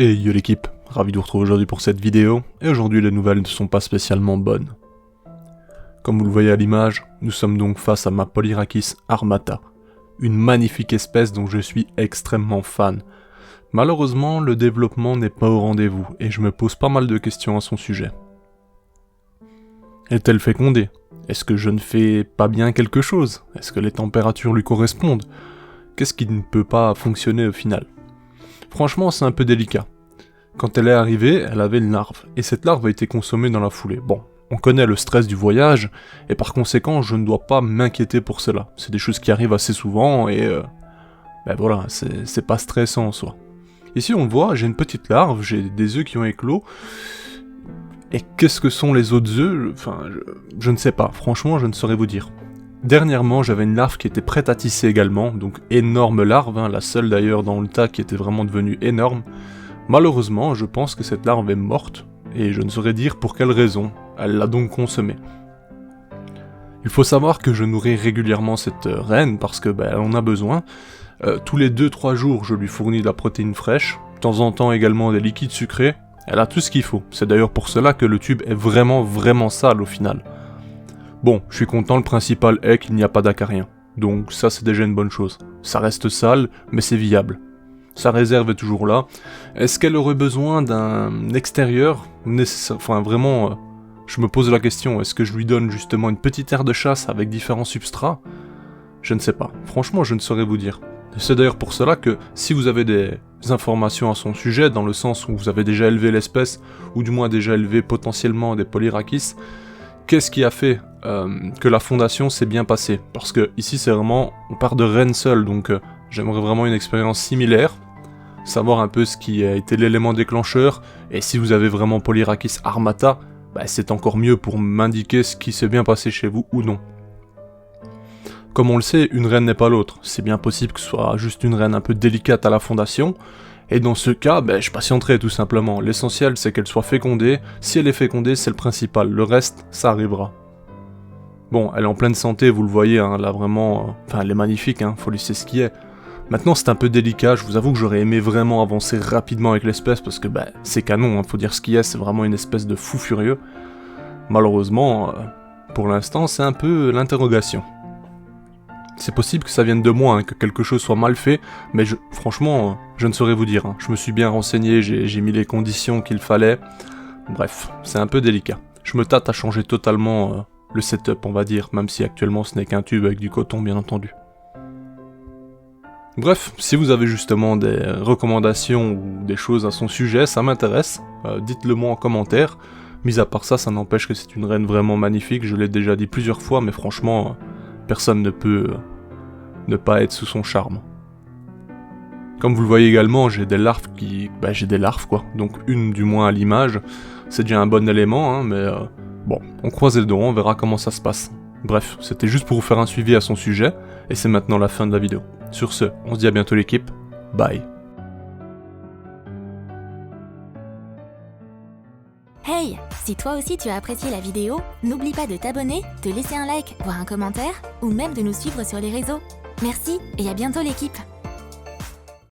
Et yo l'équipe, ravi de vous retrouver aujourd'hui pour cette vidéo, et aujourd'hui les nouvelles ne sont pas spécialement bonnes. Comme vous le voyez à l'image, nous sommes donc face à ma Polyrhachis armata, une magnifique espèce dont je suis extrêmement fan. Malheureusement, le développement n'est pas au rendez-vous, et je me pose pas mal de questions à son sujet. Est-elle fécondée? Est-ce que je ne fais pas bien quelque chose? Est-ce que les températures lui correspondent? Qu'est-ce qui ne peut pas fonctionner au final? Franchement, c'est un peu délicat. Quand elle est arrivée, elle avait une larve, et cette larve a été consommée dans la foulée. Bon, on connaît le stress du voyage, et par conséquent, je ne dois pas m'inquiéter pour cela. C'est des choses qui arrivent assez souvent, et ben voilà, c'est pas stressant en soi. Ici, on le voit, j'ai une petite larve, j'ai des œufs qui ont éclos, et qu'est-ce que sont les autres œufs? Enfin, je ne sais pas, franchement, je ne saurais vous dire. Dernièrement, j'avais une larve qui était prête à tisser également, donc énorme larve, hein, la seule d'ailleurs dans le tas qui était vraiment devenue énorme. Malheureusement, je pense que cette larve est morte, et je ne saurais dire pour quelle raison, elle l'a donc consommée. Il faut savoir que je nourris régulièrement cette reine, parce que elle en a besoin. Tous les 2-3 jours, je lui fournis de la protéine fraîche, de temps en temps également des liquides sucrés, elle a tout ce qu'il faut. C'est d'ailleurs pour cela que le tube est vraiment sale au final. Bon, je suis content, le principal est qu'il n'y a pas d'acarien. Donc ça c'est déjà une bonne chose. Ça reste sale, mais c'est viable. Sa réserve est toujours là. Est-ce qu'elle aurait besoin d'un extérieur nécessaire? Enfin vraiment, je me pose la question, est-ce que je lui donne justement une petite aire de chasse avec différents substrats? Je ne sais pas. Franchement, je ne saurais vous dire. C'est d'ailleurs pour cela que si vous avez des informations à son sujet, dans le sens où vous avez déjà élevé l'espèce, ou du moins déjà élevé potentiellement des Polyrhachis, qu'est-ce qui a fait que la fondation s'est bien passée? Parce que ici c'est vraiment, on part de reine seule, donc j'aimerais vraiment une expérience similaire, savoir un peu ce qui a été l'élément déclencheur, et si vous avez vraiment Polyrhachis armata, c'est encore mieux pour m'indiquer ce qui s'est bien passé chez vous ou non. Comme on le sait, une reine n'est pas l'autre, c'est bien possible que ce soit juste une reine un peu délicate à la fondation, et dans ce cas, je patienterai tout simplement. L'essentiel c'est qu'elle soit fécondée, si elle est fécondée c'est le principal, le reste ça arrivera. Bon, elle est en pleine santé, vous le voyez, hein, là vraiment, enfin elle est magnifique, hein, faut laisser ce qui est. Maintenant c'est un peu délicat, je vous avoue que j'aurais aimé vraiment avancer rapidement avec l'espèce, parce que c'est canon, hein, faut dire ce qui est, c'est vraiment une espèce de fou furieux. Malheureusement, pour l'instant c'est un peu l'interrogation. C'est possible que ça vienne de moi, hein, que quelque chose soit mal fait, mais franchement, je ne saurais vous dire. Hein. Je me suis bien renseigné, j'ai mis les conditions qu'il fallait. Bref, c'est un peu délicat. Je me tâte à changer totalement le setup, on va dire, même si actuellement ce n'est qu'un tube avec du coton, bien entendu. Bref, si vous avez justement des recommandations ou des choses à son sujet, ça m'intéresse. Dites-le moi en commentaire. Mis à part ça, ça n'empêche que c'est une reine vraiment magnifique, je l'ai déjà dit plusieurs fois, mais franchement... personne ne peut ne pas être sous son charme. Comme vous le voyez également, j'ai des larves j'ai des larves quoi, donc une du moins à l'image, c'est déjà un bon élément, hein, mais bon, on croise les doigts, on verra comment ça se passe. Bref, c'était juste pour vous faire un suivi à son sujet, et c'est maintenant la fin de la vidéo. Sur ce, on se dit à bientôt l'équipe, bye. Hey, si toi aussi tu as apprécié la vidéo, n'oublie pas de t'abonner, de laisser un like, voire un commentaire, ou même de nous suivre sur les réseaux. Merci et à bientôt l'équipe.